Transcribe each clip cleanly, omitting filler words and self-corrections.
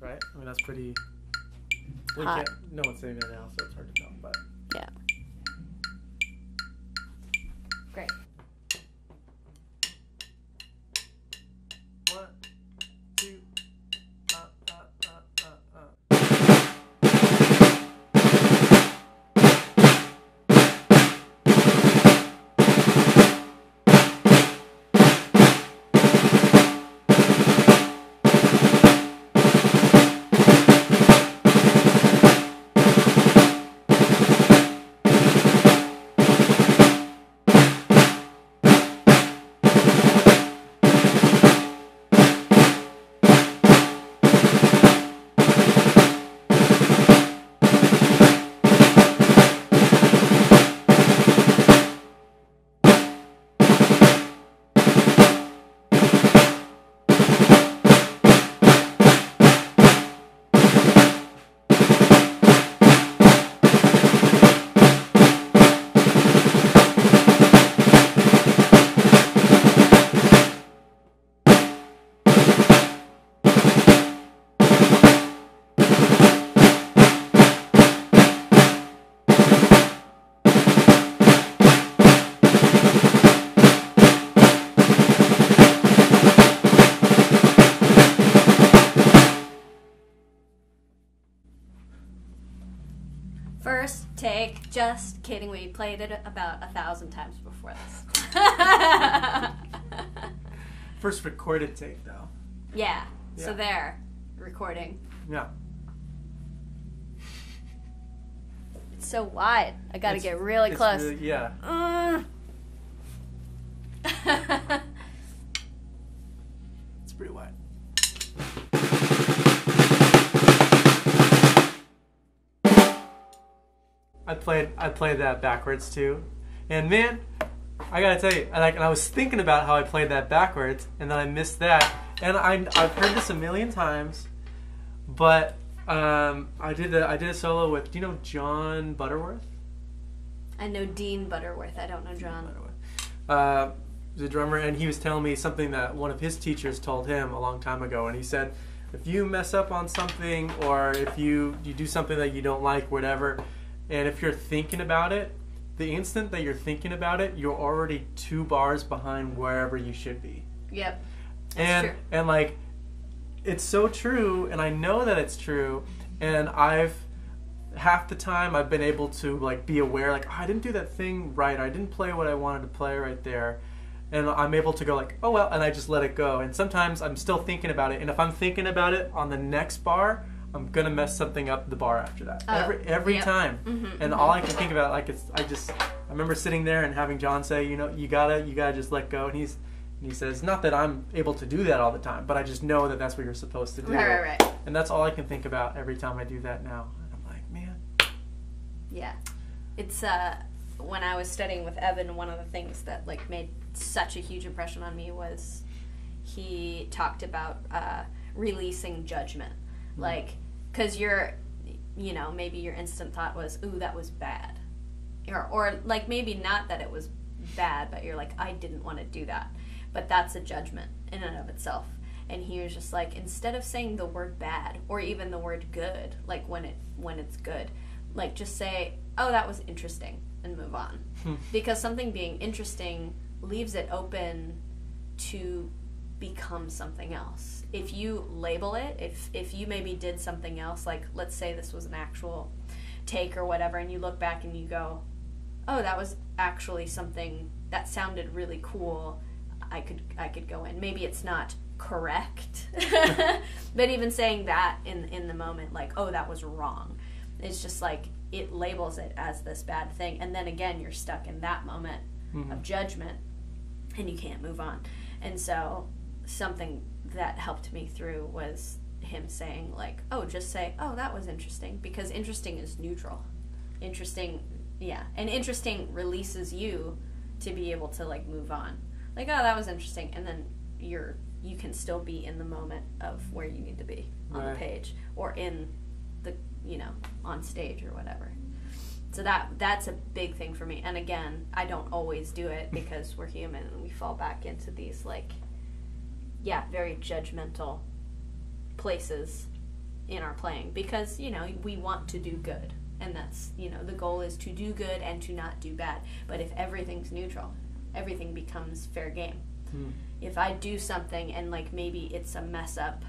right? I mean, that's pretty... No one's saying it now, so it's hard to tell, but... Yeah. Great. 1, 2... First take, just kidding, we played it about 1,000 times before this. First recorded take, though. Yeah, so there, recording. Yeah. It's so wide, I gotta get really close. Really, yeah. It's pretty wide. I played that backwards too, and man, I gotta tell you, and I was thinking about how I played that backwards, and then I missed that, and I've heard this a million times, but I did a solo with, do you know John Butterworth? I know Dean Butterworth. I don't know John. He's a drummer, and he was telling me something that one of his teachers told him a long time ago, and he said, if you mess up on something, or if you do something that you don't like, whatever, and if you're thinking about it, the instant that you're thinking about it, you're already 2 bars behind wherever you should be. Yep. That's true. And like, it's so true, and I know that it's true, and half the time I've been able to like be aware, like, oh, I didn't do that thing right, I didn't play what I wanted to play right there, and I'm able to go like, oh well, and I just let it go. And sometimes I'm still thinking about it, and if I'm thinking about it on the next bar, I'm gonna mess something up the bar after that. Every time. And all I can think about, like, I remember sitting there and having John say, you know, you gotta just let go, and he says, not that I'm able to do that all the time, but I just know that that's what you're supposed to do. Right. And that's all I can think about every time I do that now. And I'm like, man. Yeah. It's, when I was studying with Evan, one of the things that, like, made such a huge impression on me was he talked about releasing judgment. Like, because maybe your instant thought was, ooh, that was bad. Or like, maybe not that it was bad, but you're like, I didn't want to do that. But that's a judgment in and of itself. And he was just like, instead of saying the word bad, or even the word good, like when it's good, like just say, oh, that was interesting, and move on. Because something being interesting leaves it open to become something else. If you label it, if you maybe did something else, like let's say this was an actual take or whatever, and you look back and you go, oh, that was actually something that sounded really cool, I could go in. Maybe it's not correct, but even saying that in the moment, like, oh, that was wrong, it's just like it labels it as this bad thing, and then again you're stuck in that moment of judgment and you can't move on. And so something that helped me through was him saying, like, oh, just say, oh, that was interesting, because interesting is neutral. Interesting, yeah, and interesting releases you to be able to like move on. Like, oh, that was interesting, and then you can still be in the moment of where you need to be on the page, or in the, on stage or whatever. So that's a big thing for me. And again, I don't always do it because we're human and we fall back into these, like, very judgmental places in our playing, because, you know, we want to do good, and that's, you know, the goal is to do good and to not do bad. But if everything's neutral, everything becomes fair game. If I do something and, like, maybe it's a mess up,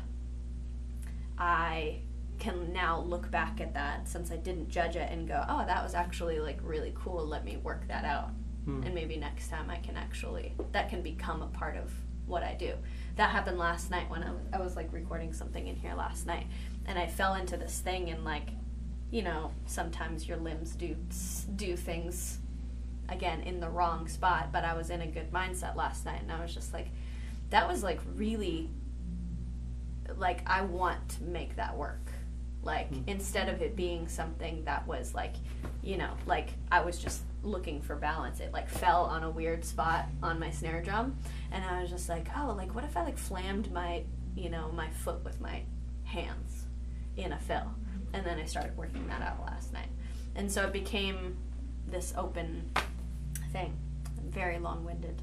I can now look back at that, since I didn't judge it, and go, oh, that was actually, like, really cool, let me work that out. And maybe next time I can actually, that can become a part of what I do. That happened last night when I was like recording something in here last night, and I fell into this thing, and, like, you know, sometimes your limbs do things, again, in the wrong spot, but I was in a good mindset last night, and I was just like, that was, like, really, like, I want to make that work. Like, instead of it being something that was, like, you know, like, I was just looking for balance, it, like, fell on a weird spot on my snare drum, and I was just like, oh, like, what if I, like, flammed my, you know, my foot with my hands in a fill? And then I started working that out last night. And so it became this open thing. I'm very long-winded.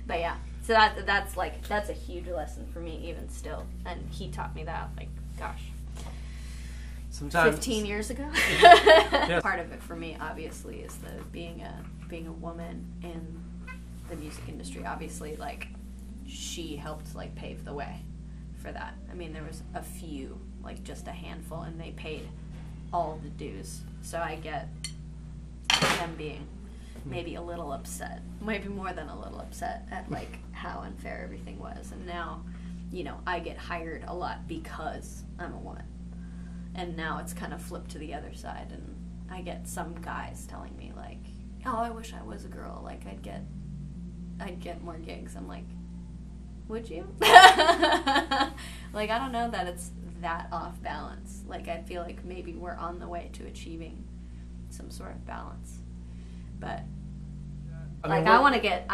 But yeah, so that's a huge lesson for me even still. And he taught me that, like, gosh, sometimes 15 years ago. Yes. Part of it for me, obviously, is the being a woman in the music industry. Obviously, like, she helped, like, pave the way for that. I mean, there was a few, like, just a handful, and they paid all the dues. So I get them being maybe a little upset, maybe more than a little upset at, like, how unfair everything was. And now, you know, I get hired a lot because I'm a woman. And now it's kind of flipped to the other side, and I get some guys telling me, like, oh, I wish I was a girl, like, I'd get more gigs. I'm like, would you? Like, I don't know that it's that off balance. Like, I feel like maybe we're on the way to achieving some sort of balance. But I want to get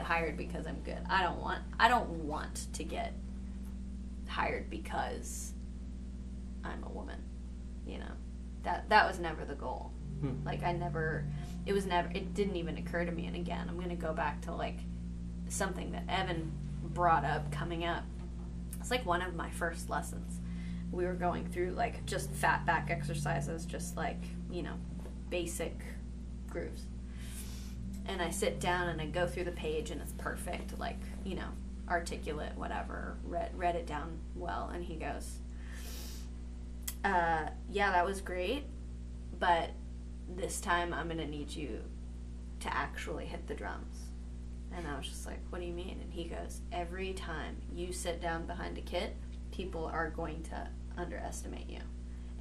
hired because I'm good. I don't want to get hired because I'm a woman. You know, that was never the goal. Like, it didn't even occur to me. And again, I'm going to go back to, like, something that Evan brought up coming up. It's like one of my first lessons. We were going through, like, just fat back exercises, just, like, you know, basic grooves. And I sit down and I go through the page, and it's perfect, like, you know, articulate, whatever, read it down well. And he goes, yeah, that was great, but this time I'm going to need you to actually hit the drums. And I was just like, what do you mean? And he goes, every time you sit down behind a kit, people are going to underestimate you.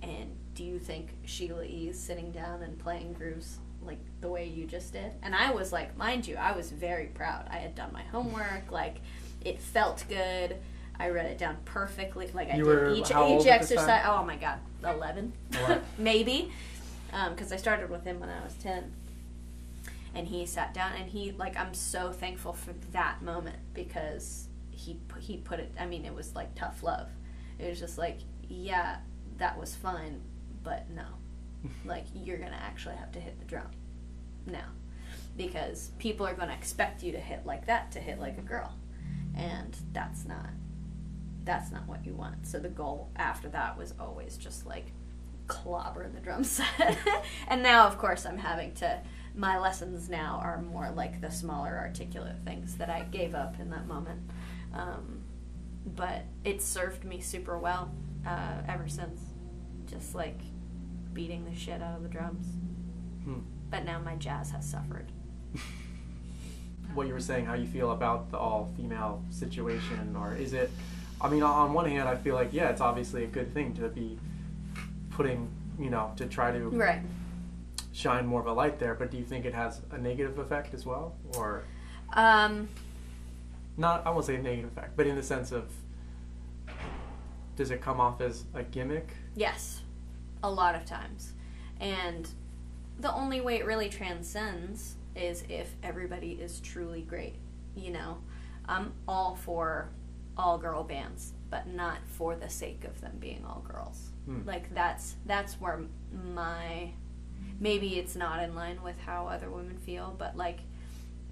And do you think Sheila E. is sitting down and playing grooves like the way you just did? And I was like, mind you, I was very proud. I had done my homework, like, it felt good. I read it down perfectly. Like, I did each exercise. Oh my God, 11? Maybe. Because I started with him when I was 10. And he sat down, and he, like, I'm so thankful for that moment, because he put it, I mean, it was like tough love. It was just like, yeah, that was fun, but no. Like, you're going to actually have to hit the drum now, because people are going to expect you to hit like that, to hit like a girl. And that's not what you want. So the goal after that was always just, like, clobber the drum set. And now, of course, I'm having to, my lessons now are more like the smaller articulate things that I gave up in that moment. But it served me super well ever since. Just, like, beating the shit out of the drums. But now my jazz has suffered. What you were saying, how you feel about the all-female situation, or is it, I mean, on one hand, I feel like, yeah, it's obviously a good thing to be putting, you know, to try to shine more of a light there, but do you think it has a negative effect as well? Or not, I won't say a negative effect, but in the sense of, does it come off as a gimmick? Yes, a lot of times. And the only way it really transcends is if everybody is truly great, you know. I'm all for all-girl bands, but not for the sake of them being all girls. Like, that's where maybe it's not in line with how other women feel, but, like,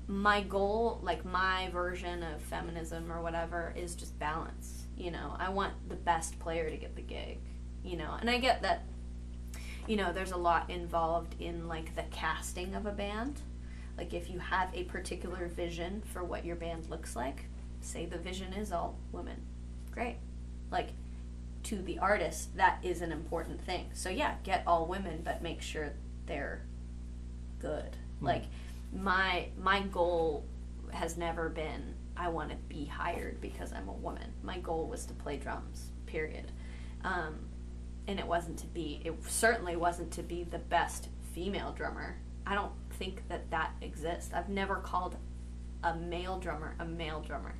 my goal, like, my version of feminism or whatever is just balance. You know, I want the best player to get the gig, you know. And I get that, you know, there's a lot involved in, like, the casting of a band. Like, if you have a particular vision for what your band looks like, say the vision is all women, great. Like, to the artist, that is an important thing. So, yeah, get all women, but make sure they're good. Like, my goal has never been, I want to be hired because I'm a woman. My goal was to play drums, period. And it certainly wasn't to be the best female drummer. I don't think that exists. I've never called a male drummer a male drummer.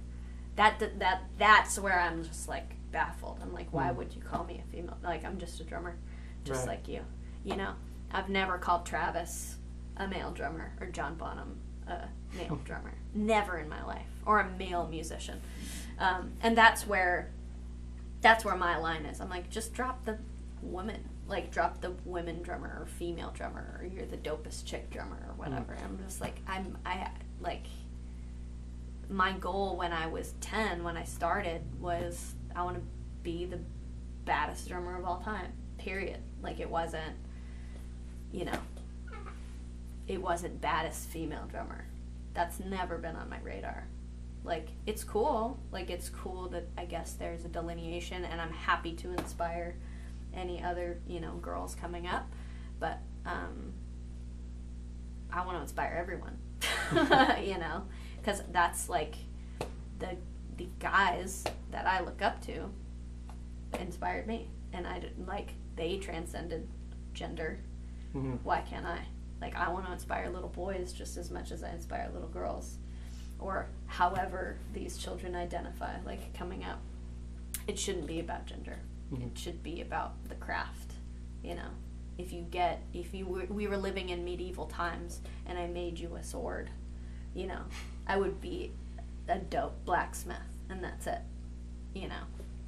That's where I'm just, like, baffled. I'm like, why would you call me a female? Like, I'm just a drummer, just like you. You know, I've never called Travis a male drummer or John Bonham a male drummer. Never in my life. Or a male musician. And that's where my line is. I'm like, just drop the woman. Like, drop the women drummer or female drummer, or you're the dopest chick drummer or whatever. I'm just like, my goal when I was 10, when I started, was I want to be the baddest drummer of all time, period. Like, it wasn't, you know, it wasn't baddest female drummer. That's never been on my radar. Like, it's cool. Like, it's cool that I guess there's a delineation, and I'm happy to inspire any other, you know, girls coming up. But I want to inspire everyone, you know, because that's, like, the guys that I look up to inspired me, and they transcended gender. Why can't I? Like, I want to inspire little boys just as much as I inspire little girls, or however these children identify, like, coming up. It shouldn't be about gender. It should be about the craft, you know. We were living in medieval times and I made you a sword, you know, I would be a dope blacksmith, and that's it, you know.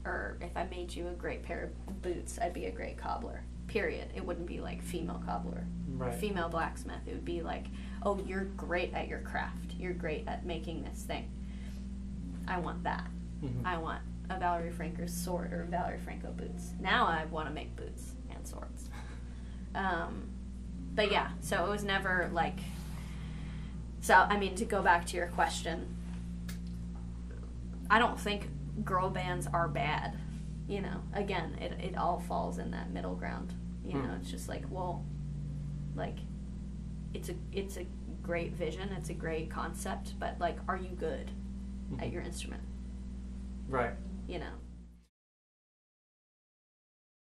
Or if I made you a great pair of boots, I'd be a great cobbler, period. It wouldn't be like female cobbler, right, female blacksmith. It would be like, oh, you're great at your craft, you're great at making this thing. I want that. I want a Valerie Franco sword or Valerie Franco boots. Now I want to make boots and swords. But yeah, so it was never like, so I mean, to go back to your question, I don't think girl bands are bad, you know. Again, it all falls in that middle ground, you know. It's just like, well, like, it's a great vision, it's a great concept, but, like, are you good at your instrument? Right. You know.